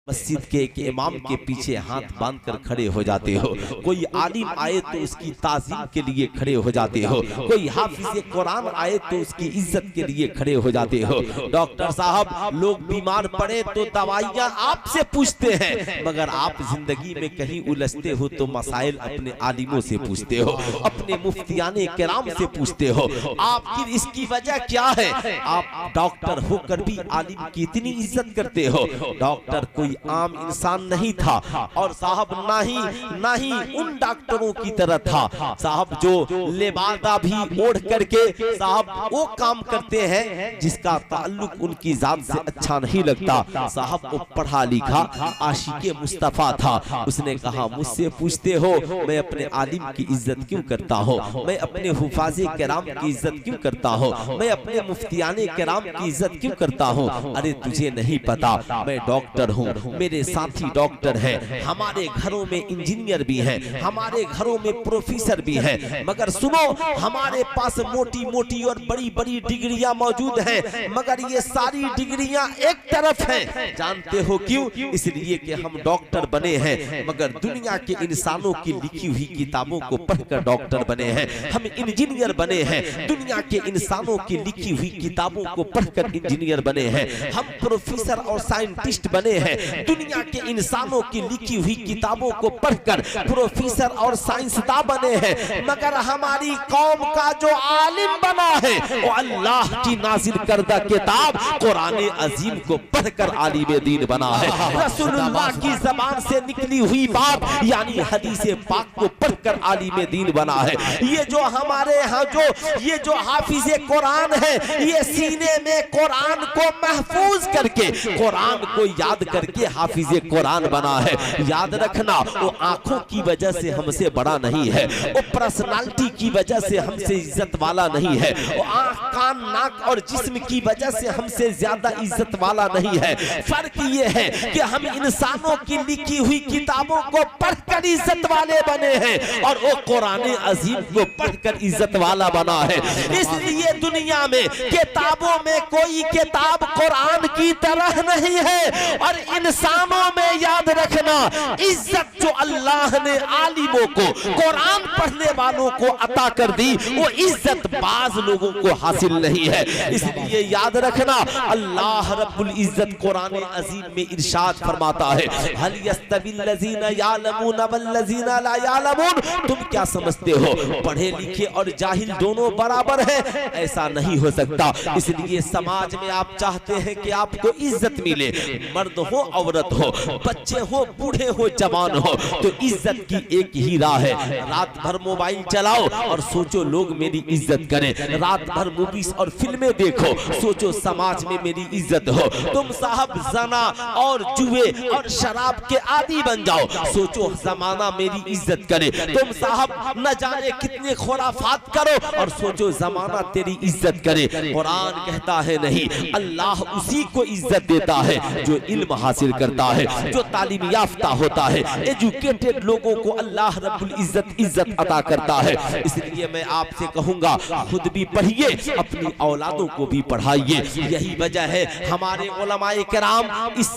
मस्जिद के एक इमाम के पीछे हाथ बांधकर खड़े हो जाते हो। कोई आलिम आए तो उसकी ताज़ीम के लिए खड़े हो जाते हो। कोई हाफिज़ कुरान आए तो उसकी इज्जत के लिए खड़े हो जाते हो। डॉक्टर साहब, लोग बीमार पड़े तो दवाइयाँ आपसे पूछते हैं, मगर आप जिंदगी में कहीं उलझते हो तो मसाइल अपने आलिमों से पूछते हो, अपने मुफ्तियाने किराम से पूछते हो। आखिर इसकी वजह क्या है? आप डॉक्टर होकर भी आलिम की इतनी इज्जत करते हो। डॉक्टर कोई आम इंसान नहीं था, और साहब ना ही उन डॉक्टरों की तरह था साहब जो लेबादा भी ओढ़ करके साहब वो काम करते हैं जिसका ताल्लुक उनकी जात से अच्छा नहीं लगता। साहब वो पढ़ा लिखा आशिके मुस्तफा था। उसने कहा, मुझसे पूछते हो मैं अपने आलिम की इज्जत क्यों करता हूँ, मैं अपने हुफाज़े किराम की इज्जत क्यों करता हूँ, मैं अपने मुफ्तियाने किराम की इज्जत क्यों करता हूँ? अरे तुझे नहीं पता, मैं डॉक्टर हूँ, मेरे साथी डॉक्टर हैं, हमारे घरों में इंजीनियर भी हैं, हमारे घरों में प्रोफेसर भी हैं, मगर सुनो, हमारे पास मोटी मोटी और बड़ी बड़ी डिग्रियां मौजूद हैं, मगर ये सारी डिग्रियां एक तरफ हैं। जानते हो क्यों? इसलिए कि हम डॉक्टर बने हैं, मगर दुनिया के इंसानों की लिखी हुई किताबों को पढ़कर डॉक्टर बने हैं। हम इंजीनियर बने हैं, दुनिया के इंसानों की लिखी हुई किताबों को पढ़कर इंजीनियर बने हैं। हम प्रोफेसर और साइंटिस्ट बने हैं, दुनिया के इंसानों की लिखी हुई किताबों को पढ़कर प्रोफेसर और साइंसदान बने हैं, मगर हमारी कौम का जो आलिम बना है वो अल्लाह की नाजिल करदा किताब कुरान अजीम को पढ़कर आलिम दीन बना है। रसूलुल्लाह की ज़बान से निकली हुई बात यानी हदीस पाक को पढ़कर आलिम दीन बना है। ये जो हमारे यहाँ ये जो हाफिज़े कुरान है, ये सीने में कुरान को महफूज करके कुरान को याद करके हाफिज़े कुरान बना है। याद रखना, वो आंखों की वजह से हमसे बड़ा नहीं है, वो पर्सनालिटी की वजह से हमसे इज्जत वाला नहीं है, वो आंख कान नाक और जिस्म की वजह से हमसे ज्यादा इज्जत वाला नहीं है। फर्क ये है कि हम इंसानों की लिखी हुई किताबों को पढ़कर इज्जत वाले बने हैं और वो कुरान अजीम को पढ़कर इज्जत वाला बना है। इसलिए दुनिया में किताबों में कोई किताब कुरान की तरह नहीं है, और इंसानों में याद रखना, इज्जत जो अल्लाह ने आलिमों को, कुरान पढ़ने वालों को अता कर दी, वो इज्जत बाज लोगों को हासिल नहीं है। इसलिए याद रखना, अल्लाह रब्बुल इज्जत कुरान अजीम में इरशाद फरमाता है, हल यस्तविल लज़ीना यालमून वल लज़ीना ला यालमून, तुम क्या समझते हो पढ़े लिखे और जाहिल दोनों बराबर हैं? ऐसा नहीं हो सकता। इसलिए समाज में आप चाहते हैं कि आपको इज्जत मिले, मर्द हो औरत हो, बच्चे हो बूढ़े हो जवान हो, तो इज्जत की एक ही राह है, रात भर मोबाइल चलाओ और सोचो लोग मेरी इज्जत करें, रात भर मूवीज और फिल्में देखो, सोचो समाज में मेरी इज्जत हो। तुम साहब जना और जुए और शराब के आदी बन जाओ, सोचो जमाना मेरी इज्जत करे। तुम साहब न जाने कितने खुराफात करो और सोचो जमाना तेरी इज्जत करे। कुरान कहता है नहीं, अल्लाह उसी को इज्जत देता है जो इल्म हासिल करता है, जो तालीम याफ्ता होता है। एजुकेटेड लोगों को अल्लाह रब्बुल इज्जत अता करता है। इसलिए मैं आपसे कहूंगा, खुद भी पढ़िए, अपनी औलादों को भी पढ़ाइए। यही वजह है हमारे उलमाए किराम इस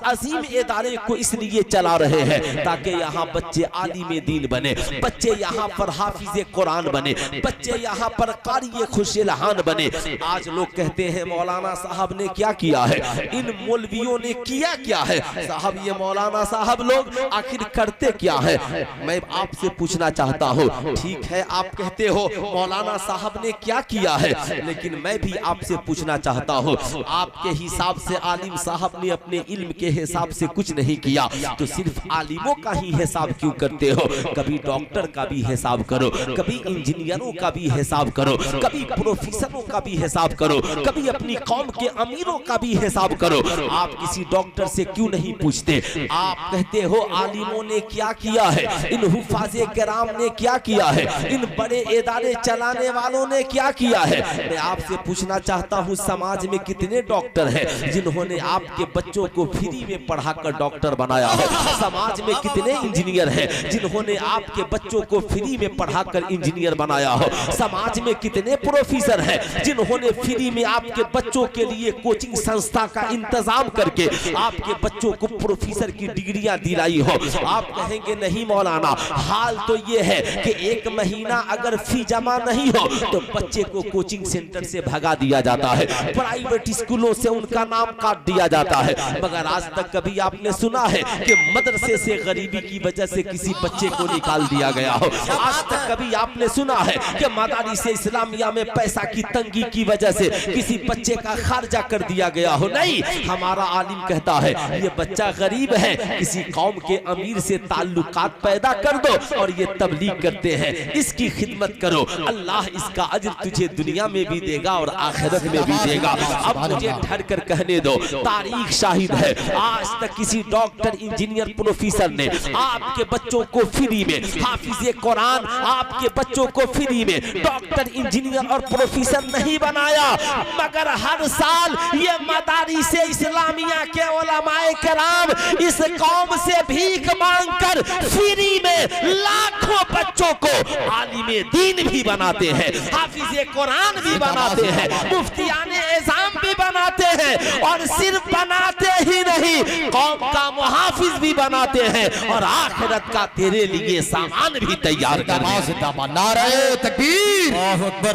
अजीम इदारे को इसलिए चला रहे हैं ताकि यहाँ बच्चे आलिम दीन बने, बच्चे यहाँ पर हाफिज़े कुरान बने, बच्चे यहाँ पर कारी खुशलहान बने। आज लोग कहते हैं मौलाना साहब ने क्या किया है, इन मौलवियों ने किया क्या है? साहब, ये मौलाना साहब लोग आखिर करते क्या है? मैं आपसे पूछना चाहता हूँ, ठीक है आप कहते हो मौलाना साहब ने क्या किया है, लेकिन मैं भी आपसे पूछना चाहता हूँ, आपके हिसाब से आलिम साहब ने अपने इल्म के हिसाब से कुछ नहीं किया, तो सिर्फ आलिमों का ही हिसाब क्यों करते हो? कभी डॉक्टर का भी हिसाब करो, कभी इंजीनियरों का भी हिसाब करो, कभी प्रोफेसरों का भी हिसाब करो, कभी अपनी कौम के अमीरों का भी हिसाब करो। आप किसी डॉक्टर से क्यों नहीं पूछते? आप कहते हो आलिमों ने क्या किया है, इन हुफाज़े किराम ने क्या किया है, इन बड़े इदारे चलाने वालों ने क्या किया है? मैं आपसे पूछना चाहता हूँ, समाज में कितने डॉक्टर हैं जिन्होंने आपके बच्चों को फ्री में पढ़ाकर डॉक्टर बनाया है? समाज में कितने इंजीनियर हैं जिन्होंने आपके बच्चों को फ्री में पढ़ाकर इंजीनियर बनाया हो? समाज में कितने प्रोफेसर हैं जिन्होंने फ्री में आपके बच्चों के लिए कोचिंग संस्था का इंतजाम करके आप आपके बच्चों को प्रोफेसर की डिग्रियां दिलाई हो। आप कहेंगे नहीं मौलाना, हाल तो ये है कि 1 महीना अगर फी जमा नहीं हो तो बच्चे को कोचिंग सेंटर से भगा दिया जाता है, प्राइवेट स्कूलों से उनका नाम काट दिया जाता है। मगर आज तक कभी आपने सुना है कि मदरसे से गरीबी की वजह से किसी बच्चे को निकाल दिया गया हो? आज तक कभी आपने सुना है कि मदारिस इस्लामिया में पैसा की तंगी की वजह से किसी बच्चे का खर्चा कर दिया गया हो? नहीं। हमारा आलिम कहता है ये बच्चा गरीब है, किसी कौम के अमीर से ताल्लुकात पैदा कर दो और ये तबलीग करते हैं, इसकी खिदमत करो, अल्लाह इसका अज्र तुझे दुनिया में भी देगा और आखिरत में भी देगा। अब मुझे ठहर कर कहने दो, तारीख शाहिद है, आज तक किसी डॉक्टर, इंजीनियर, प्रोफेसर ने आपके बच्चों को फ्री में, हाफिज कुरान आपके बच्चों को फ्री में डॉक्टर, इंजीनियर और प्रोफेसर नहीं बनाया। मगर हर साल ये मदारिस इस्लामिया के उलमाए किराम इस कौम से भीख मांगकर फ्री में लाखों बच्चों को आलिमे दीन भी बनाते हैं, हाफिज कुरान भी बनाते हैं, मुफ्तियाने एज़ाम भी बनाते हैं, और सिर्फ बनाते ही नहीं कौम का मुहाफिज भी बनाते हैं और आखिरत का तेरे लिए सामान भी तैयार करते हैं। नारे तकबीर,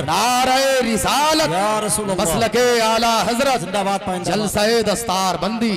नारे रिसालत, मसलके आला हजरत जिंदाबाद, जलसाए दस्तार बंदी।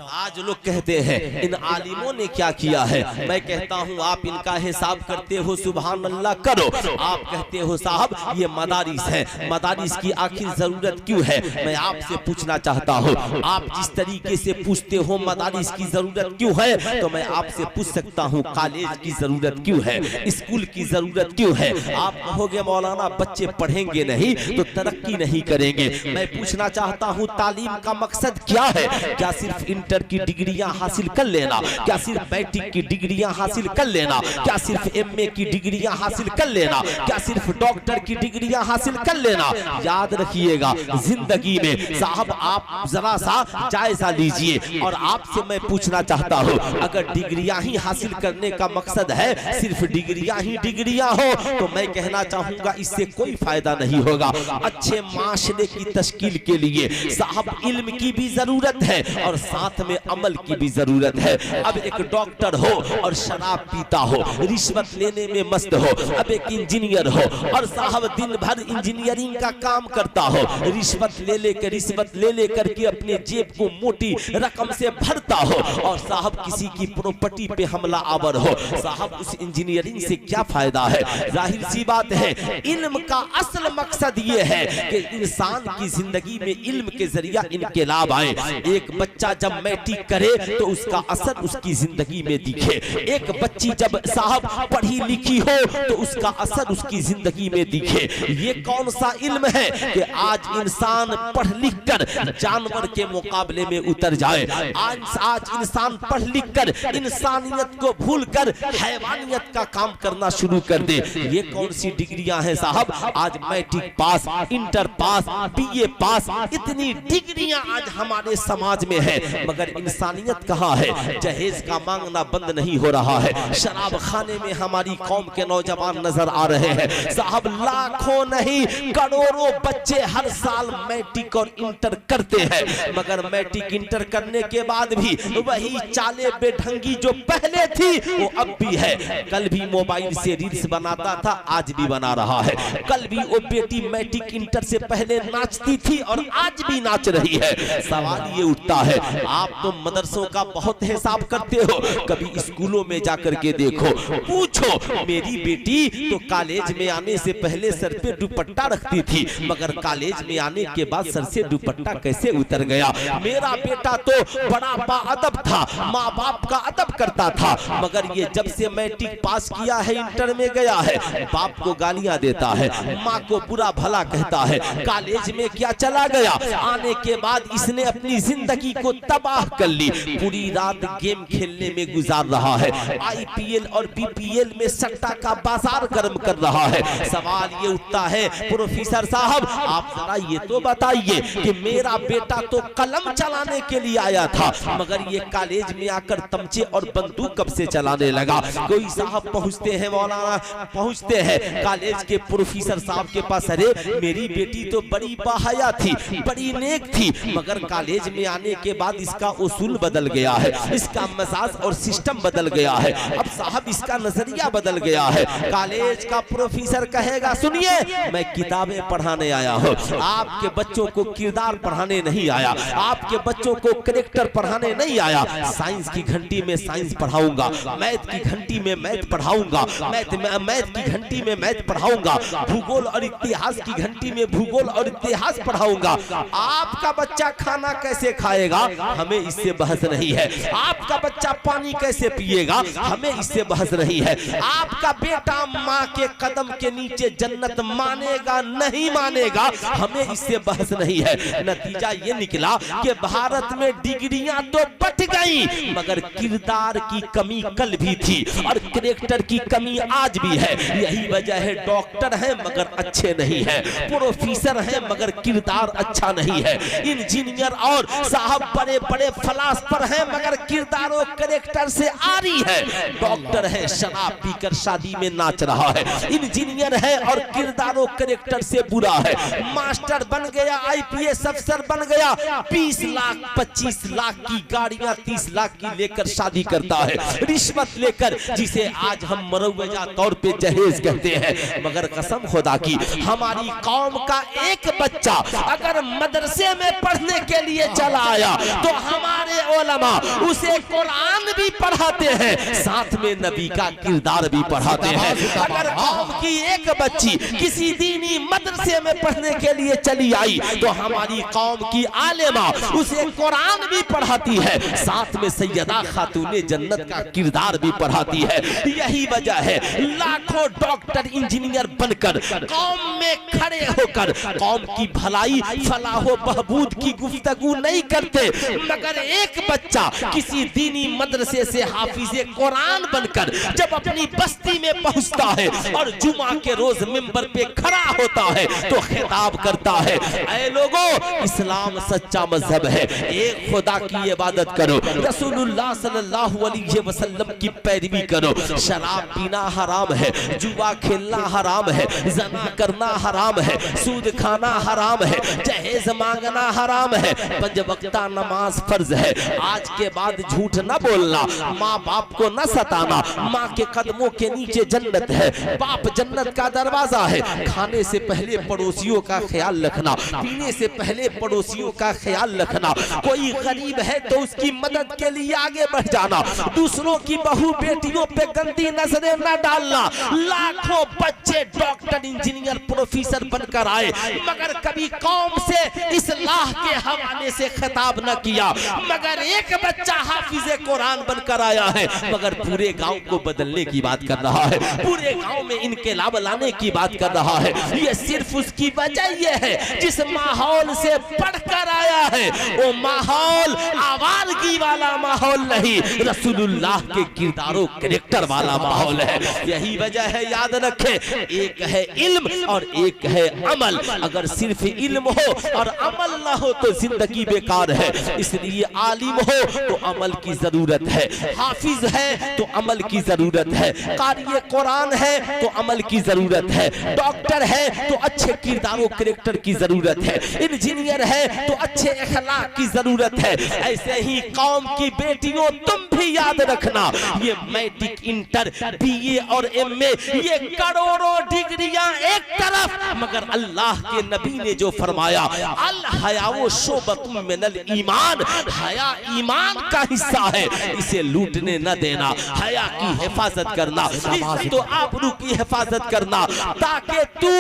आज लोग कहते हैं इन आलिमों ने क्या किया है, मैं कहता हूँ आप इनका हिसाब करते हो, सुभान अल्लाह करो। आप कहते हो साहब ये मदारिस है, मदारिस की आखिर जरूरत क्यों है? मैं आपसे पूछना चाहता हूँ, आप जिस तरीके से पूछते हो मदारिस की जरूरत क्यों है, तो मैं आपसे पूछ सकता हूँ कॉलेज की जरूरत क्यों है, स्कूल की जरूरत क्यों है? आप कहोगे मौलाना बच्चे पढ़ेंगे नहीं तो तरक्की नहीं करेंगे। मैं पूछना चाहता हूँ तालीम का मकसद क्या है? क्या सिर्फ इंटर की डिग्रियां हासिल कर लेना? क्या सिर्फ मैट्रिक की डिग्रियां हासिल कर लेना? क्या सिर्फ एमए की डिग्रियां हासिल कर लेना? क्या सिर्फ डॉक्टर की डिग्रियां हासिल कर लेना? याद रखिएगा जिंदगी में साहब आप जरा सा जायजा लीजिए। और आपसे मैं पूछना चाहता हूँ अगर डिग्रियां ही हासिल करने का मकसद है, सिर्फ डिग्रियां ही डिग्रियां हो, तो मैं कहना चाहूंगा इससे कोई फायदा नहीं होगा। अच्छे माशरे की तश्कील के लिए साहब इल्म की भी जरूरत है और साथ में अमल की भी जरूरत है। अब एक डॉक्टर हो और शराब पीता हो, रिश्वत लेने में मस्त हो, अब एक इंजीनियर हो और साहब दिन भर इंजीनियरिंग का काम करता हो, रिश्वत ले लेकर के अपने जेब को मोटी रकम से भरता हो और साहब किसी की प्रॉपर्टी पे हमला आवर हो, साहब उस इंजीनियरिंग से क्या फायदा है? जाहिर सी बात है इल्म का असल मकसद ये है कि इंसान की जिंदगी में इल्म के जरिया इनकलाब आए। एक बच्चा जब मैट्रिक करे तो उसका असर उसकी जिंदगी में दिखे। एक बच्ची जब साहब पढ़ी लिखी हो तो उसका असर उसकी जिंदगी में दिखे। ये कौन सा इल्म है कि आज इंसान पढ़ लिख कर जानवर के मुकाबले में उतर जाए? आज इंसान पढ़ लिख कर इंसानियत को भूल कर हैवानियत का काम करना शुरू कर दे। ये कौन सी डिग्रियां हैं साहब? आज matric pass, inter pass, BA pass, इतनी डिग्रियां आज हमारे समाज में है, मगर इंसानियत कहाँ है? जहेज का मांगना बंद नहीं हो रहा है। शराब खाने में हमारी कौम के नौजवान नजर आ रहे हैं साहब। लाखों नहीं करोड़ों बच्चे हर साल मैट्रिक और इंटर करते हैं, मगर मैट्रिक इंटर करने के बाद भी वही चाले बेढंगी जो पहले थी वो अब भी है। कल भी मोबाइल से रील्स बनाता था, आज भी बना रहा है। कल भी वो बेटी मैट्रिक इंटर से पहले नाचती थी और आज भी नाच रही है। सवाल ये उठता है आप तो मदरसों का बहुत हिसाब करते हो, कभी स्कूलों में जाकर के देखो, पूछो मेरी बेटी तो कॉलेज में आने से पहले सर पे दुपट्टा रखती थी, मगर कॉलेज में आने के बाद सर से दुपट्टा कैसे उतर गया? मेरा बेटा तो बड़ा बाअदब था, माँ बाप का अदब करता था, मगर ये जब से मैट्रिक पास किया है, इंटर में गया है, बाप को गालियां देता है, माँ को बुरा भला कहता है। कॉलेज में क्या चला गया? आने के बाद इसने अपनी जिंदगी को तबाह कर ली, पूरी रात गेम खेलने में गुजार रहा है, आईपीएल और बीपीएल में सट्टा का बाजार गर्म कर रहा है। सवाल ये उठता है प्रोफेसर साहब आप जरा ये तो बताइए कि मेरा बेटा तो कलम चलाने के लिए आया था, मगर ये कॉलेज में आकर तमचे और बंदूक कब से चलाने लगा? कोई साहब पहुंचते हैं, मौलाना पहुंचते हैं कॉलेज के प्रोफेसर साहब के पास, अरे मेरी बेटी तो बड़ी बाहया थी, बड़ी नेक थी, मगर कॉलेज में आने के बाद इसका उसूल बदल गया है, इसका मजाज और सिस्टम बदल गया है। अब साहब इसका नजरिया बदल गया है। कॉलेज का प्रोफेसर कहेगा सुनिए मैं किताबें पढ़ाने आया हूँ, आपके बच्चों को किरदार पढ़ाने नहीं आया, आपके बच्चों को कैरेक्टर पढ़ाने नहीं आया। साइंस की घंटी में साइंस पढ़ाऊंगा, मैथ की घंटी में मैथ पढ़ाऊंगा, मैथ की घंटी में मैथ पढ़ाऊंगा, भूगोल और इतिहास की घंटी में भूगोल और इतिहास पढ़ाऊंगा। आपका बच्चा खाना कैसे खाएगा, हमें इससे बहस नहीं है। आपका बच्चा पानी कैसे पिएगा, हमें इससे बहस नहीं है। आपका बेटा माँ के कदम के नीचे जन्नत मानेगा नहीं मानेगा, हमें इससे बहस नहीं है। नतीजा ये निकला कि भारत में डिग्रियां तो बढ़ गई मगर किरदार की कमी कल भी थी और कैरेक्टर की कमी आज भी है। यही वजह है डॉक्टर हैं मगर अच्छे नहीं है, प्रोफेसर हैं मगर किरदार अच्छा नहीं है, इंजीनियर और साहब बड़े बड़े फलासफर हैं मगर किरदार और कैरेक्टर से आरी है। डॉक्टर है शराब पीकर शादी में नाच रहा है, इंजीनियर है और किरदार और कैरेक्टर से बुरा है। मास्टर बन गया, आईपीएस अफसर बन गया, 20 लाख 25 लाख की गाड़ियां 30 लाख की लेकर शादी करता है, रिश्वत लेकर, जिसे आज हम मरौजा तौर पे जहेज कहते हैं। मगर कसम खुदा की हमारी कौम का एक बच्चा अगर मदरसे में पढ़ने के लिए चला आया तो हमारे उलमा उसे कुरान भी पढ़ाते हैं, साथ में नबी का किरदार भी पढ़ाते हैं। अगर कौम की एक बच्ची किसी दीनी मदरसे में पढ़ने के लिए चली आई तो हमारी कौम की आलिमा उसे कुरान भी पढ़ाती है, साथ में सैयदा खातूने जन्नत का किरदार भी पढ़ाती है। यही वजह है लाखों डॉक्टर इंजीनियर बनकर कौम में खड़े होकर कौम की भलाई फलाहो बहबूद की गुफ्तगू नहीं करते, मगर एक बच्चा किसी दीनी मदरसे से हाफिजे कुरान बनकर जब अपनी बस्ती में पहुंचता है और जुमा के रोज मिंबर पे खड़ा होता है तो खिताब करता है, ऐ लोगों इस्लाम सच्चा मजहब है, एक खुदा की इबादत करो, रसूलुल्लाह सल्लल्लाहु अलैहि वसल्लम की पैरवी करो, शराब पीना हराम है, जुआ खेलना हराम है, जना करना हराम है, सूद खाना हराम है, जहेज मांगना हराम है, 5 वक्ता नमाज फर्ज है, आज के बाद झूठ न बोलना, माँ बाप को न सताना, माँ के कदमों के नीचे जन्नत है, बाप जन्नत का दरवाजा है, खाने से पहले पड़ोसियों का ख्याल रखना, पीने से पहले पड़ोसियों का ख्याल रखना, कोई गरीब है तो उसकी मदद के लिए आगे बढ़ जाना, दूसरों की बहू बेटियों पे गंदी नजरें न डालना। लाखों बच्चे डॉक्टर इंजीनियर प्रोफेसर बनकर आए मगर कभी कौम से इस्लाह के हवाले से खिताब न किया, मगर एक बच्चा हाफिजे कुरान बनकर आया है मगर पूरे गांव को बदलने की बात कर रहा है, पूरे गांव में इनकलाब लाने की बात कर रहा है। ये सिर्फ उसकी वजह ये है जिस माहौल से पढ़कर आया है वो माहौल आवारगी वाला माहौल नहीं, रसूलुल्लाह के किरदारों कैरेक्टर वाला माहौल है। यही वजह है याद रखें, एक है इल्म और एक है अमल। अगर सिर्फ इल्म हो और अमल ना हो तो जिंदगी बेकार है, इसलिए आलिम हो तो अमल की जरूरत है, हाफिज है तो अमल की जरूरत है, कारी कुरान है तो अमल की जरूरत है, डॉक्टर है तो अच्छे किरदारों कैरेक्टर की जरूरत है, इंजीनियर है तो अच्छे अखलाक की जरूरत है। ऐसे ही कौम की बेटियों तुम भी याद रखना, ये मैट्रिक इंटर बीए और एमए ये करोड़ों डिग्रियां एक तरफ, मगर अल्लाह के नबी ने जो फरमाया अल हयाओ शोबतुम मिनल ईमान, हया ईमान का हिस्सा है, इसे लूटने न देना, हया की हिफाजत करना, इज्जत तो आबरू की हिफाजत करना, ताकि तू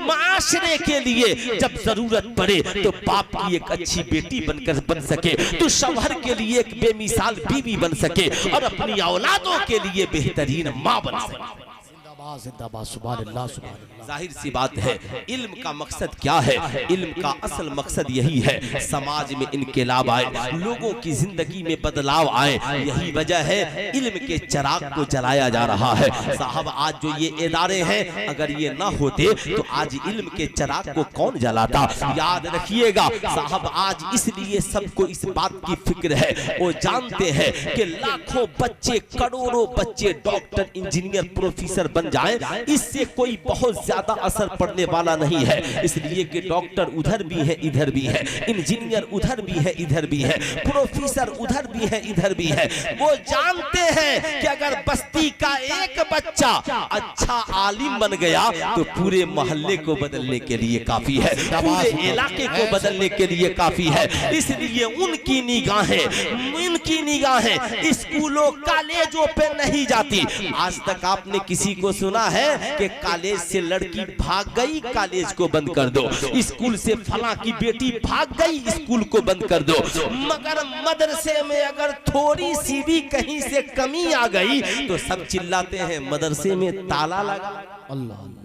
माशरे के लिए जब जरूरत पड़े तो बाप की एक अच्छी बेटी बनकर बन सके, तू शौहर के लिए एक बेमिसाल बीवी बन सके और अपनी औलादों के लिए बेहतरीन माँ बन सके। जिंदाबाद सुभान अल्लाह सुभान अल्लाह। जाहिर सी बात है इल्म का मकसद क्या है, इल्म का असल मकसद यही है समाज में इनकलाब आए, लोगों की जिंदगी में बदलाव आए। यही वजह है इल्म के चिराग को जलाया जा रहा है। साहब आज जो ये इदारे हैं अगर ये ना होते तो आज इल्म के चिराग को कौन जलाता। याद रखिएगा साहब आज इसलिए सबको इस बात की फिक्र है, वो जानते हैं कि लाखों बच्चे करोड़ों बच्चे डॉक्टर इंजीनियर प्रोफेसर बन जाएं, इससे कोई बहुत ज्यादा असर पड़ने वाला नहीं है। इसलिए कि डॉक्टर उधर भी है इधर भी है, इंजीनियर उधर भी है इधर भी है, प्रोफेसर उधर भी है इधर भी है। वो जानते हैं कि अगर बस्ती का एक बच्चा अच्छा आलिम बन गया तो पूरे मोहल्ले को बदलने के लिए काफी है, पूरे इलाके को बदलने के लिए काफी है। इसलिए उनकी निगाहें स्कूलों कॉलेजों पे नहीं जाती। आज तक आपने किसी को सुना है कि कॉलेज से लड़की भाग गई, कॉलेज को बंद कर दो, स्कूल से फला की बेटी भाग गई, स्कूल को बंद कर दो। मगर मदरसे में अगर थोड़ी सी भी कहीं से कमी आ गई तो सब चिल्लाते हैं मदरसे में ताला लगा। अल्लाह अल्लाह,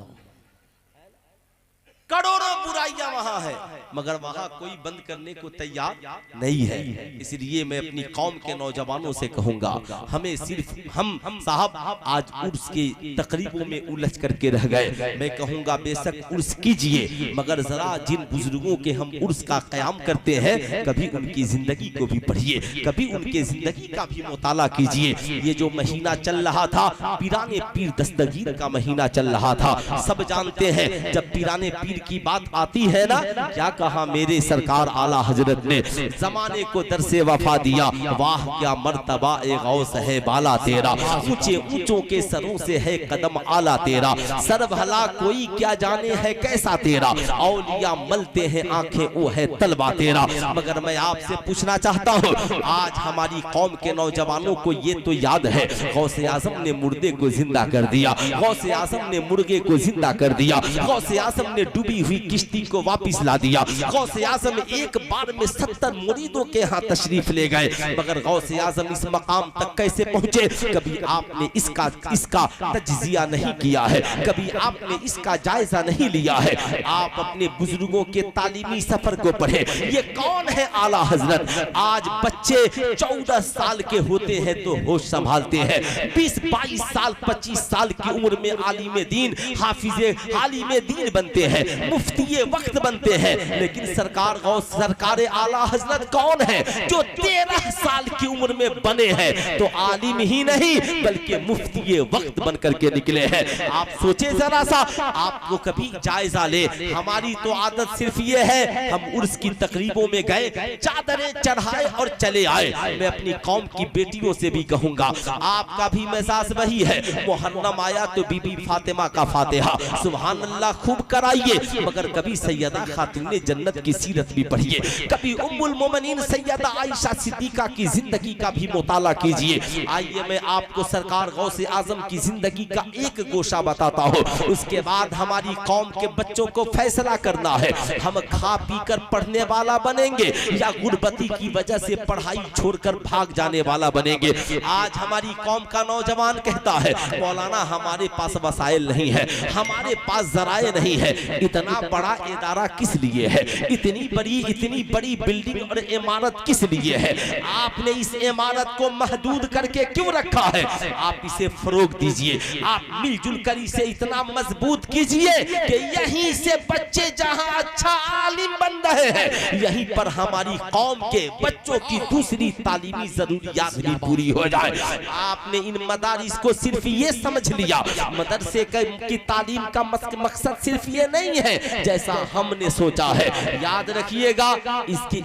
करोड़ों बुराइयां वहां है, मगर वहां कोई बंद करने को तैयार नहीं है। इसलिए मैं अपनी कौम के नौजवानों से कहूंगा, हमें सिर्फ हम साहब आज उर्स की तकरीबों में उलझ करके रह गए। मैं कहूंगा बेशक उर्स कीजिए, मगर जरा जिन बुजुर्गों के हम उर्स का क़याम करते हैं कभी उनकी जिंदगी को भी पढ़िए, कभी उनके जिंदगी का भी मुताला कीजिए। ये जो महीना चल रहा था पीराने पीर दस्तगीर का महीना चल रहा था, सब जानते हैं जब पीराने पीर की बात आती है ना, क्या कहा मेरे सरकार आला हजरत ने, जमाने को दर से वफा दिया, वाह क्या मर्तबा ए गौस है बाला तेरा, ऊंचे ऊंचों के सरों से है कदम आला तेरा, सर भला कोई क्या जाने है कैसा तेरा, औलिया मलते हैं आंखें वो है तलवा तेरा। मगर मैं आपसे पूछना चाहता हूँ, आज हमारी कौम के नौजवानों को ये तो याद है गौसे आजम ने मुर्दे को जिंदा कर दिया, गौसे आजम ने मुर्गे को जिंदा कर दिया, गौसे आजम ने डूबी हुई किश्ती को वापस ला दिया, गौसे आजम एक बार में 70 मुरीदों के यहाँ तशरीफ ले गए। मगर गौसे आजम इस मकाम तक कैसे पहुंचे, कभी आपने इसका तज्जिया नहीं किया है, कभी आपने इसका जायजा नहीं लिया है। आप अपने बुजुर्गों के तालीमी सफर को पढ़े। ये कौन है आला हजरत? आज बच्चे 14 साल के होते हैं तो होश संभालते हैं, 20-22 साल 25 साल की उम्र में आलिम दीन हाफिज़े आलिम दीन बनते हैं, मुफ्ती वक्त बनते हैं। लेकिन सरकार आला हजरत कौन है जो 13 साल की उम्र में बने हैं तो आलिम ही नहीं बल्कि मुफ्ती वक्त बन करके निकले हैं। आप सोचे जरा सा, आपको कभी जायजा ले। हमारी तो आदत सिर्फ ये है, हम उर्स की तकरीबों में गए, चादरें चढ़ाए और चले आए। मैं अपनी कौम की बेटियों से भी कहूंगा, आपका भी मिजाज वही है, मुहर्रम आया तो बीबी फातिमा का फातिहा सुभान अल्लाह खूब कराइए, मगर कभी सैयदा खातून जन्नत की सीरत भी पढ़िए, कभी उम्मुल मोमिनीन सैयदा आयशा सिद्दीका की जिंदगी का भी मुताला कीजिए। आइए मैं आपको सरकार गौसे आजम की जिंदगी का एक गोशा बताता हूँ, उसके बाद हमारी कौम के बच्चों को फैसला करना है, हम खा पी कर पढ़ने वाला बनेंगे या गुरबती की वजह से पढ़ाई छोड़कर भाग जाने वाला बनेंगे। आज हमारी कौम का नौजवान कहता है, मौलाना हमारे पास वसाइल नहीं है, हमारे पास जराए नहीं है, इतना बड़ा इदारा किस लिए है, इतनी बड़ी बिल्डिंग और इमारत किस लिए है, आपने इस इमारत को महदूद करके क्यों रखा है? आप इसे फरोग दीजिए, आप मिलजुल कर इसे इतना मजबूत कीजिए कि यहीं से बच्चे जहां अच्छा आलिम बन रहे हैं, यहीं पर हमारी कौम के बच्चों की दूसरी तालीमी जरूरियात भी पूरी हो जाए। आपने इन मदारिस को सिर्फ ये समझ लिया, मदरसे की तालीम का मकसद सिर्फ ये नहीं है जैसा हमने सोचा है। याद रखिएगा,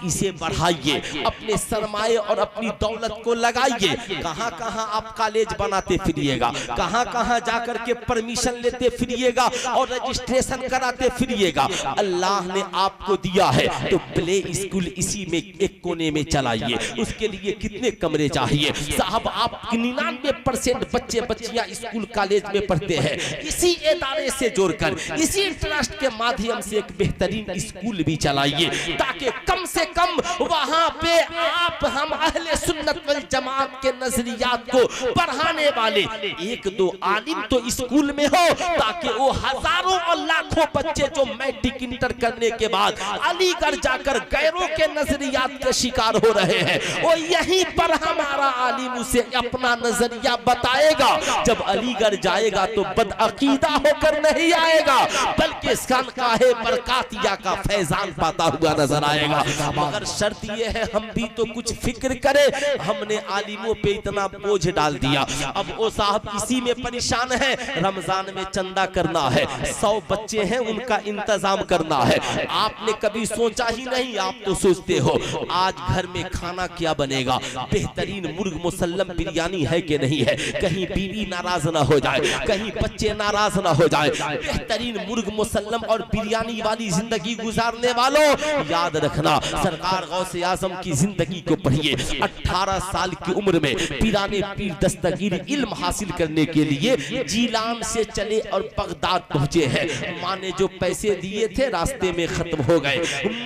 इसे बढ़ाइए, अपने सरमाए और अपनी दौलत को लगाइए। कहां कहां आप कॉलेज बनाते फिरिएगा, कहां कहां जाकर के परमिशन लेते फिरिएगा और रजिस्ट्रेशन कराते फिरिएगा। अल्लाह ने आपको दिया है तो प्ले स्कूल इसी में एक कोने में चलाइए। उसके लिए कितने कमरे चाहिए साहब? आप 99% बच्चे बच्चियां स्कूल कॉलेज में पढ़ते हैं, इसी इदारे से जोड़कर इसी ट्रस्ट के माध्यम से एक बेहतरीन स्कूल भी चलाइए, ताकि कम से कम वहां पे आप हम अहले सुन्नत वल जमात के नजरियात को बढ़ाने वाले 1-2 आलिम तो स्कूल में हो, ताकि वो हजारों और लाखों बच्चे जो मैट्रिक इंटर करने के बाद अलीगढ़ जाकर गैरों के नजरियात के शिकार हो रहे हैं, वो यहीं पर हमारा आलिम उसे अपना नजरिया बताएगा। जब अलीगढ़ जाएगा तो बदअकीदा होकर नहीं आएगा, बल्कि खानकाहे बरकातिया का फैजान पाता हुआ नजर आएगा। मगर शर्त यह है, हम भी तो कुछ फिक्र करें। हमने आलिमों पे इतना बोझ डाल दिया। अब वो साहब इसी में परेशान है, रमजान में चंदा करना है, 100 बच्चे हैं उनका इंतजाम करना है। आपने कभी सोचा ही नहीं, आप तो सोचते हो आज घर में खाना क्या बनेगा, बेहतरीन मुर्ग मुसल्लम बिरयानी है कि नहीं है, कहीं बीवी नाराज ना हो जाए, कहीं बच्चे नाराज ना हो जाए। बेहतरीन मुर्ग मुसल्लम और बिरयानी वाली जिंदगी गुजारने वालों, याद रखना सरकार गौसे आजम की जिंदगी को पढ़िए। 18 साल की उम्र में पीराने पीर दस्तगीर इल्म हासिल करने के लिए जीलान से चले और बगदाद पहुंचे हैं। माँ ने जो पैसे दिए थे रास्ते में खत्म हो गए,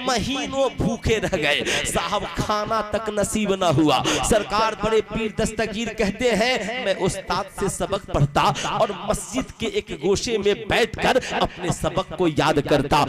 महीनों भूखे रह गए, साहब खाना तक नसीब ना हुआ। सरकार बड़े पीर दस्तगीर कहते हैं मैं उस्ताद से सबक पढ़ता और मस्जिद के एक गोशे में बैठकर अपने सबक को याद करता।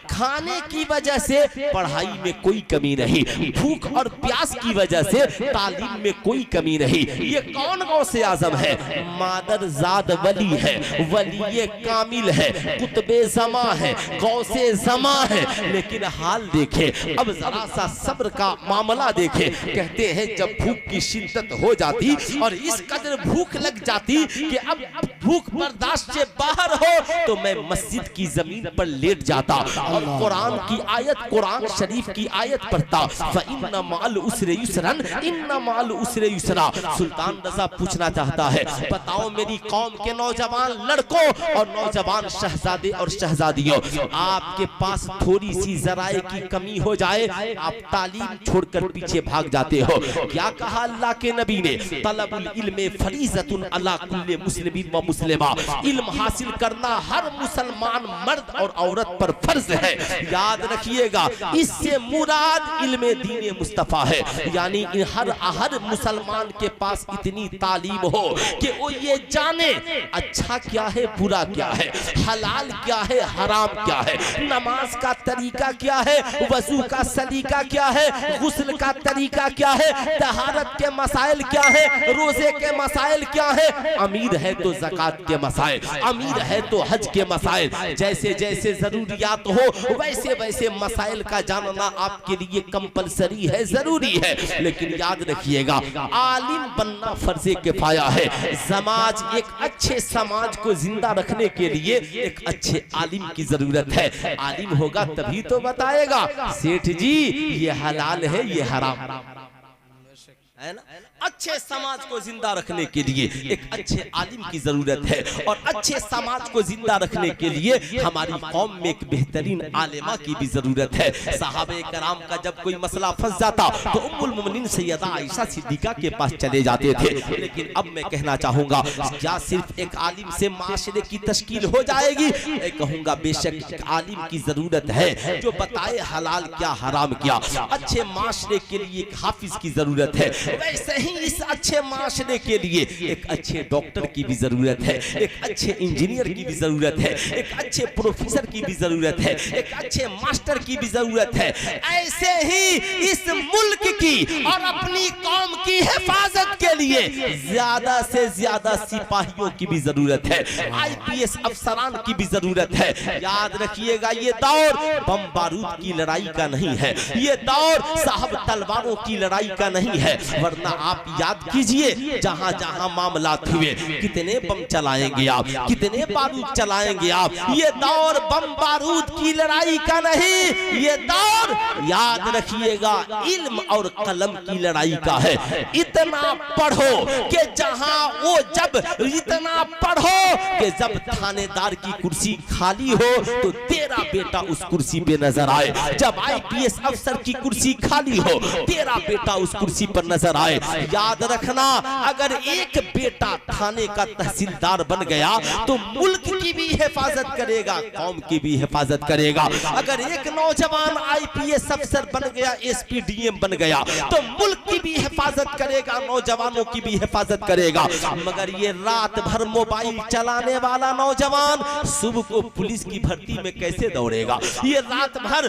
खाने की वजह से पढ़ाई में कोई कमी नहीं, भूख और प्यास की वजह से तालीम में कोई कमी नहीं। ये कौन गौसे आजम है? मादरजाद वली है, वली कामिल है, कुतबे जमा है, गौसे जमा है। लेकिन हाल देखे, अब जरा सा सब्र का मामला देखे। कहते हैं जब भूख की शिद्दत हो जाती और इस कदर भूख लग जाती कि अब भूख बर्दाश्त से बाहर हो तो मैं मस्जिद की जमीन पर लेट जाता और कुरान की आयत, कुरान शरीफ की आयत पढ़ता। फइन्ना मअल उसरे युसरन, इन्ना मअल उसरे युसरा। सुल्तान रज़ा पूछना चाहता है, बताओ मेरी कौम के नौजवान लड़कों और नौजवान शहजादे और शहजादियों, आपके पास थोड़ी सी जराए की कमी हो जाए, आप तालीम छोड़कर पीछे भाग जाते हो। क्या कहा अल्लाह के नबी ने? तलबुल इल्म फरीज़तुन अला कुल्ले मुस्लिमिन व मुस्लिमा। इल्म हासिल करना हर मुसलमान मर्द और औरत पर फर्ज है। याद रखिएगा, इससे मुराद इल्म दीन मुस्तफा है, यानी हर मुसलमान के पास इतनी तालीम हो कि वो ये जाने अच्छा क्या है, बुरा क्या है, हलाल क्या है, हराम क्या है, नमाज का तरीका क्या है, वजू का सलीका क्या है, गुस्ल का तरीका क्या है, तहारत के मसाइल क्या है, रोजे के मसाइल क्या है, अमीर है तो ज़कात के मसाइल, अमीर है तो हज के मसाइल। जैसे जैसे जरूरियात हो वैसे वैसे मसाइल का जानना आपके लिए कंपलसरी है, जरूरी है। लेकिन याद रखिएगा, आलिम बनना फर्ज़े किफ़ाया है। समाज, एक अच्छे समाज को जिंदा रखने के लिए एक अच्छे आलिम की जरूरत है। आलिम होगा तभी तो बताएगा सेठ जी ये हलाल है, ये हराम है ना। अच्छे समाज को जिंदा रखने के लिए एक अच्छे आलिम की जरूरत है और अच्छे समाज को जिंदा रखने के लिए हमारी कौम में एक बेहतरीन आलिमा की भी जरूरत है। साहबे कराम का जब कोई मसला फंस जाता तो उम्मुल मोमिनीन सैयदा आयशा सिद्दीका के पास चले जाते थे। लेकिन अब मैं कहना चाहूंगा, क्या सिर्फ एक आलिम से माशरे की तश्कील हो जाएगी? मैं कहूंगा बेशक एक आलिम की जरूरत है जो बताए हलाल क्या, हराम क्या। अच्छे माशरे के लिए एक हाफिज की जरूरत है, वैसे ही इस अच्छे माशरे के लिए एक अच्छे डॉक्टर की भी जरूरत है, एक अच्छे इंजीनियर की भी जरूरत है, एक अच्छे प्रोफेसर की भी जरूरत है, एक अच्छे मास्टर की भी जरूरत है। ऐसे ही इस मुल्क की और अपनी कौम की हिफाजत के लिए ज्यादा से ज्यादा सिपाहियों की भी जरूरत है, IPS अफसरान की भी जरूरत है। याद रखिएगा, ये दौर बम बारूद की लड़ाई का नहीं है, ये दौर साहब तलवारों की लड़ाई का नहीं है। वरना आप याद कीजिए, जहां जहां मामलात हुए कितने बम चलाएंगे आप, कितने बारूद चलाएंगे आप। ये दौर बम बारूद की लड़ाई का नहीं, ये दौर याद रखिएगा इल्म और कलम की लड़ाई का है। इतना पढ़ो कि जहां वो जब इतना पढ़ो कि जब थानेदार की कुर्सी खाली हो तो तेरा बेटा उस कुर्सी पे नजर आए, जब IPS अफसर की कुर्सी खाली हो तेरा बेटा उस कुर्सी पर नजर आए। याद रखना, अगर एक बेटा थाने का तहसीलदार बन गया तो मुल्क की भी हिफाजत करेगा, कौम की भी हिफाजत करेगा। अगर एक नौजवान IPS अफसर बन गया, SP DM बन गया तो मुल्क की भी हिफाजत करेगा, नौजवानों नौजवानों की भी हिफाजत करेगा। मगर ये रात भर मोबाइल चलाने वाला नौजवान सुबह को पुलिस की भर्ती में कैसे दौड़ेगा? ये रात भर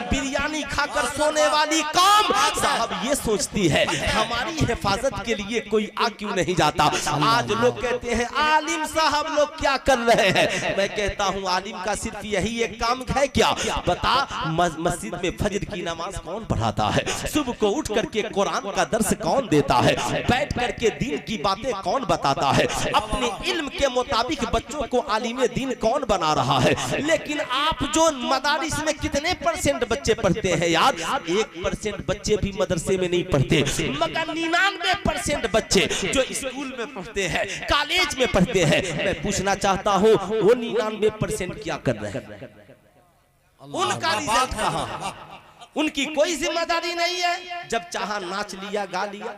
बिरयानी खाकर सोने वाली कौम साहब ये सोचती है हमारी हिफाजत के लिए कोई आ क्यों नहीं जाता। आज लोग कहते हैं आलिम साहब लोग क्या कर रहे हैं। मैं कहता हूँ आलिम का सिर्फ यही एक काम है क्या? बता, मस्जिद में फजर की नमाज कौन पढ़ाता है? सुबह को उठ करके कुरान का दर्स कौन देता है? बैठ करके दीन की बातें कौन बताता है? अपने इल्म के मुताबिक बच्चों को आलिम दीन कौन बना रहा है? लेकिन आप जो मदारिस में कितने % बच्चे पढ़ते हैं यार? 1% बच्चे भी मदरसे में नहीं पढ़ते, मगर 99% बच्चे जो स्कूल में पढ़ते हैं, कॉलेज में पढ़ते हैं। मैं पूछना चाहता हूँ वो 99% क्या कर रहे हैं? उनका रिजल्ट कहाँ? उनकी कोई जिम्मेदारी नहीं है। जब चाहा नाच लिया, गा लिया,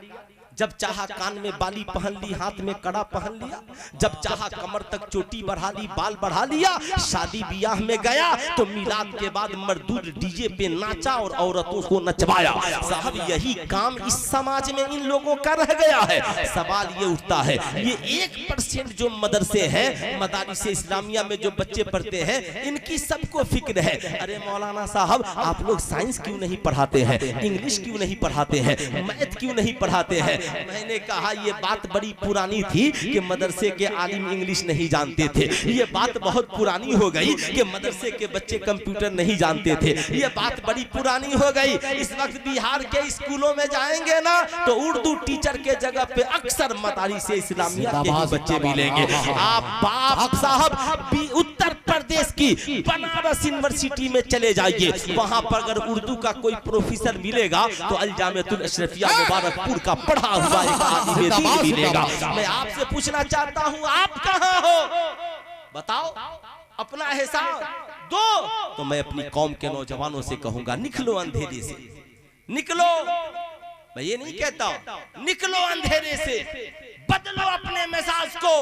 जब चाहा कान में बाली पहन ली, हाथ में कड़ा पहन लिया, जब चाहा कमर तक चोटी बढ़ा ली, बाल बढ़ा लिया। शादी ब्याह में गया तो मिलाद के बाद मर्दूद डीजे पे नाचा और औरतों को नचवाया। साहब यही काम इस समाज में इन लोगों का रह गया है। सवाल ये उठता है ये 1% जो मदरसे हैं, मदारिस इस्लामिया में जो बच्चे पढ़ते हैं, इनकी सबको फिक्र है अरे मौलाना साहब आप लोग साइंस क्यों नहीं पढ़ाते हैं? इंग्लिश क्यों नहीं पढ़ाते हैं? मैथ क्यों नहीं पढ़ाते हैं? मैंने कहा ये बात बड़ी पुरानी थी कि मदरसे के आलिम इंग्लिश नहीं जानते थे। ये बात बहुत पुरानी हो गई कि मदरसे के बच्चे कंप्यूटर नहीं जानते थे। ये बात बड़ी पुरानी हो गई। इस वक्त बिहार के स्कूलों में जाएंगे ना तो उर्दू टीचर के जगह पे अक्सर मदारिस इस्लामिया के बच्चे मिलेंगे। आप बाप साहब उत्तर प्रदेश की बनारस यूनिवर्सिटी में चले जाइए, वहां पर अगर उर्दू का कोई प्रोफेसर मिलेगा तो अल-जामिअतुल अशरफिया मुबारकपुर का पढ़ा हुआ एक आलिम दीन मिलेगा। मैं आपसे पूछना चाहता हूँ आप कहाँ हो? बताओ, अपना हिसाब दो। तो मैं अपनी कौम के नौजवानों से कहूंगा निकलो अंधेरे से, निकलो। मैं ये नहीं कहता निकलो अंधेरे से, बदलो अपने मिजाज को।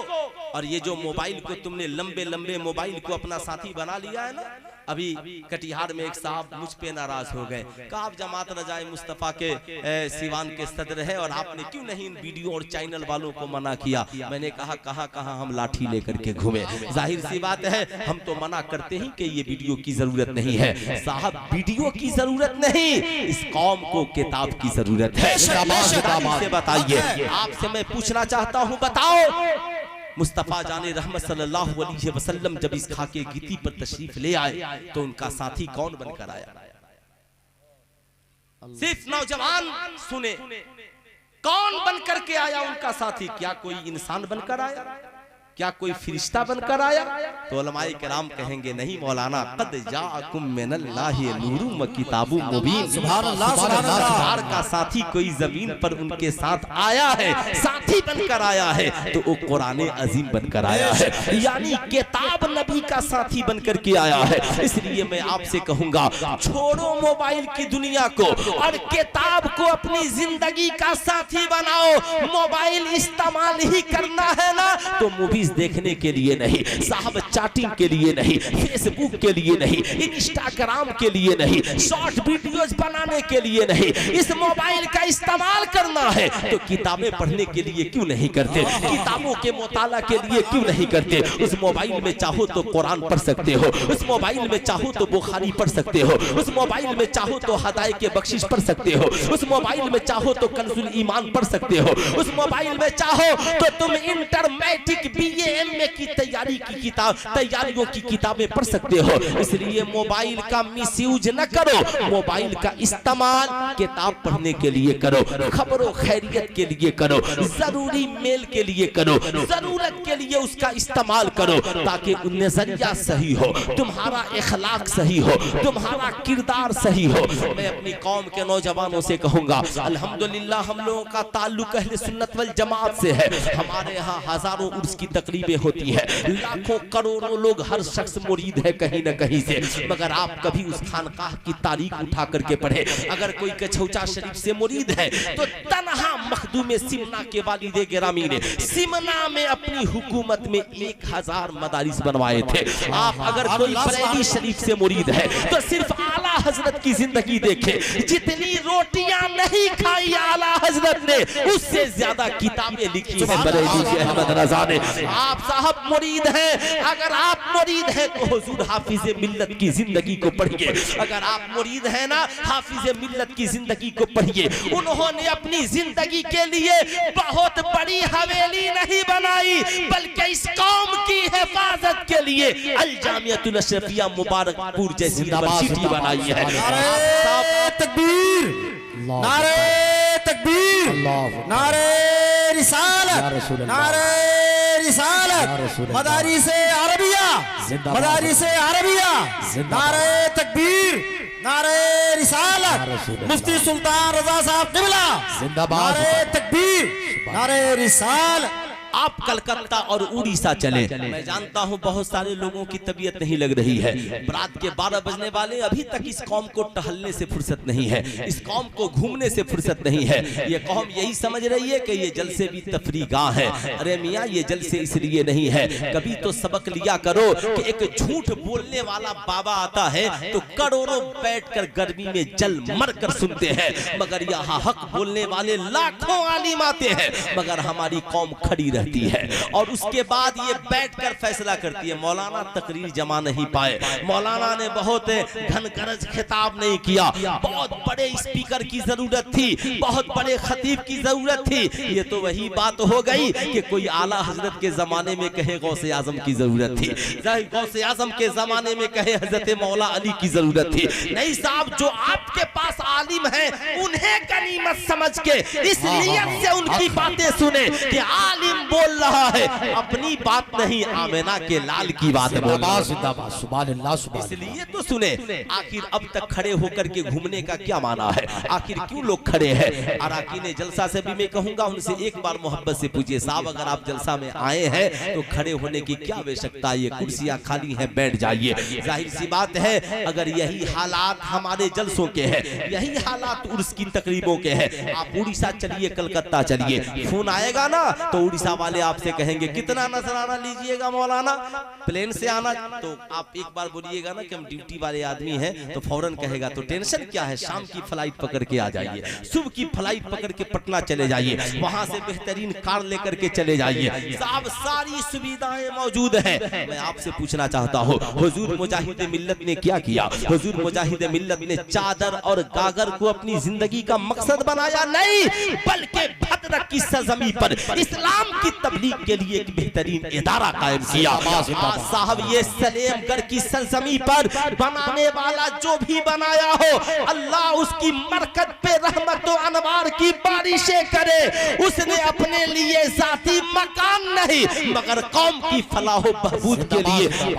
और ये जो मोबाइल को तुमने लंबे लंबे मोबाइल को अपना साथी बना लिया है ना, अभी कटिहार में एक साहब मुझ पे नाराज हो गए, कहा आप जमात रजाए मुस्तफा के सिवान के सदर है और आपने क्यों नहीं इन वीडियो और चैनल वालों को मना किया। मैंने कहा कहाँ हम लाठी लेकर के घूमे। जाहिर सी बात है हम तो मना करते ही कि ये वीडियो की जरूरत नहीं है। साहब वीडियो की जरूरत नहीं, इस कौम को किताब की जरूरत है। से बताइए, आपसे मैं पूछना चाहता हूँ, बताओ मुस्तफा जाने रहमत सल्लल्लाहु अलैहि वसल्लम जब इस खाके गीती पर तशरीफ ले आए तो उनका साथी कौन बनकर आया? सिर्फ नौजवान सुने, कौन बनकर के आया उनका साथी? क्या कोई इंसान बनकर आया? क्या कोई फरिश्ता बनकर आया? तो उलमाए किराम कहेंगे नहीं मौलाना, कद जाअकुम मिनल्लाहि नूरुम व किताबुम मुबीन। सुभान अल्लाह का साथी कोई जमीन पर उनके साथ आया है, साथी बनकर आया है तो वो कुरान अजीम बनकर आया है, यानी किताब नबी का साथी बनकर के आया है। इसलिए मैं आपसे कहूंगा छोड़ो मोबाइल की दुनिया को और किताब को अपनी जिंदगी का साथी बनाओ। मोबाइल इस्तेमाल ही करना है ना तो मूवी देखने के लिए नहीं साहब, चैटिंग के लिए नहीं, फेसबुक के लिए नहीं, इंस्टाग्राम के लिए नहीं, शॉर्ट वीडियोस बनाने के लिए नहीं, इस मोबाइल का इस्तेमाल करना है तो किताबें पढ़ने के लिए क्यों नहीं करते? किताबों के मुताला के लिए क्यों नहीं करते? उस मोबाइल में चाहो तो कुरान पढ़ सकते हो, उस मोबाइल में चाहो तो बुखारी पढ़ सकते हो, उस मोबाइल में चाहो तो हदाए के बख्शिश पढ़ सकते हो, उस मोबाइल में चाहो तो कंजुल ईमान पढ़ सकते हो, उस मोबाइल में चाहो तो तुम इंटर मैट्रिक BA/MA की तैयारियों की किताबें पढ़ सकते हो। इसलिए मोबाइल का मिसयूज न करो, मोबाइल का इस्तेमाल किताब पढ़ने के लिए करो, खबरों खैरियत के लिए करो, जरूरी मेल के लिए करो, जरूरत के लिए उसका इस्तेमाल करो ताकि नजरिया सही हो, तुम्हारा इखलाक सही हो, तुम्हारा किरदार सही हो। मैं अपनी कौम के नौजवानों से कहूंगा अल्हम्दुलिल्लाह हम लोगों का ताल्लुक अहले सुन्नत वल जमात से है। हमारे यहाँ हजारों उर्स की तकरीबें होती है, लाखों करोड़ों लोग, हर शख्स मुरीद है कहीं न कहीं से। मगर आप कभी उस खानकाह की तारीख उठा करके पढ़े, अगर कोई कछौचा शरीफ से मुरीद है तो तन्हा मखदूम सिमना के वालिद गिरामी ने सिमना में अपनी हुकूमत में 1000 मदारिस बनवाए थे। आप अगर कोई बरेली शरीफ से मुरीद है तो सिर्फ आला हजरत की जिंदगी देखे, जितनी रोटियां नहीं खाई आला हजरत ने, उससे ज्यादा किताबें लिखी है बरेली के अहमद रजा ने। आप साहब मुरीद हैं, अगर आप मुरीद हैं तो हुजूर हाफिज मिल्लत की जिंदगी को पढ़िए। अगर आप मुरीद हैं ना, हाफिज मिल्लत की जिंदगी को पढ़िए। उन्होंने अपनी जिंदगी के लिए बहुत बड़ी हवेली नहीं बनाई, बल्कि इस कौम की हिफाजत के लिए अल जामियतुल अशरफिया मुबारकपुर जैसी यूनिवर्सिटी बनाई है। नारे तकबीर, नारे तकबीर, नारे रिसालत, नारे रिसालत, मदारिसे अरबिया, मदारिसे अरबिया, नारे तकबीर, नारे रिसालत, मुफ्ती सुल्तान रजा साहब क़िबला जिंदाबाद, नारे तकबीर, नारे रिसालत। आप कलकत्ता और उड़ीसा चले, मैं जानता हूं बहुत सारे लोगों की तबीयत नहीं लग रही है, रात के 12 बजने वाले, अभी तक इस कौम को टहलने से फुर्सत नहीं है, इस कौम को घूमने से फुर्सत नहीं है। ये कौम यही समझ रही है कि ये जलसे भी तफरीगाह है। अरे मियाँ, ये जलसे इसलिए नहीं है, कभी तो सबक लिया करो कि एक झूठ बोलने वाला बाबा आता है तो करोड़ों बैठकर गर्मी में जल मर कर सुनते हैं, मगर यहाँ हक बोलने वाले लाखों आलिम आते हैं, मगर हमारी कौम खड़ी है और उसके बाद ये बैठकर फैसला करती है। मौलाना तकरीर जमा नहीं पाए, मौलाना ने बहुत घनगरज खिताब नहीं किया, बहुत बड़े स्पीकर की जरूरत थी, बहुत बड़े खतीब की जरूरत थी। ये तो वही बात हो गई कि कोई आला हजरत के जमाने में कहे गौसे आजम की जरूरत थी, गौसे आजम के जमाने में कहे हजरत मौला अली की जरूरत थी। नहीं साहब, जो आपके पास आलिम है उन्हें गनीमत समझ के इस नियत से उनकी बातें सुने कि आलिम बोल रहा है, अपनी बात नहीं, आमिना के लाल की बात बोल रहा है, इसलिए तो सुने। आखिर अब तक खड़े होकर के घूमने का क्या माना है? आखिर क्यों लोग खड़े हैं? अराकीन जलसा से भी मैं कहूंगा, उनसे एक बार मोहब्बत से पूछिए, साहब अगर आप जलसा में आए हैं तो खड़े होने की क्या आवश्यकता है? ये कुर्सियां खाली हैं, बैठ जाइए। जाहिर सी बात है, अगर यही हालात हमारे जलसों के हैं, यही हालात उर्स की तकरीबों के हैं, आप उड़ीसा चलिए, कलकत्ता चलिए, फोन आएगा ना तो उड़ीसा वाले आपसे कहेंगे कितना नजराना लीजिएगा मौलाना, प्लेन से आना, तो आप एक बार बोलिएगा ना कि हम ड्यूटी वाले आदमी हैं, तो फौरन कहेगा तो टेंशन क्या है, शाम की फ्लाइट पकड़ के आ जाइए, सुबह की फ्लाइट पकड़ के पटना चले जाइए, वहां से बेहतरीन कार लेकर के चले जाइए। साहब सारी सुविधाएं मौजूद हैं। मैं आपसे पूछना चाहता हूँ, हुजूर मुजाहिद मिल्लत ने क्या किया? हुजूर मुजाहिद मिल्लत ने चादर और गागर को अपनी जिंदगी का मकसद बनाया नहीं, बल्कि भद्रक की सरजमी पर इस्लाम की तबलीग के लिए एक बेहतरीन इदारा कायम किया। साहब ये सलेमगढ़ की सरजमी पर बनाने वाला जो भी बनाया हो, अल्लाह उसकी मरकत पे रहमत और अनवार की बारिशें करे। उसने अपने लिए जाती मकान नहीं, मगर कौम की फलाह बहबूद के लिए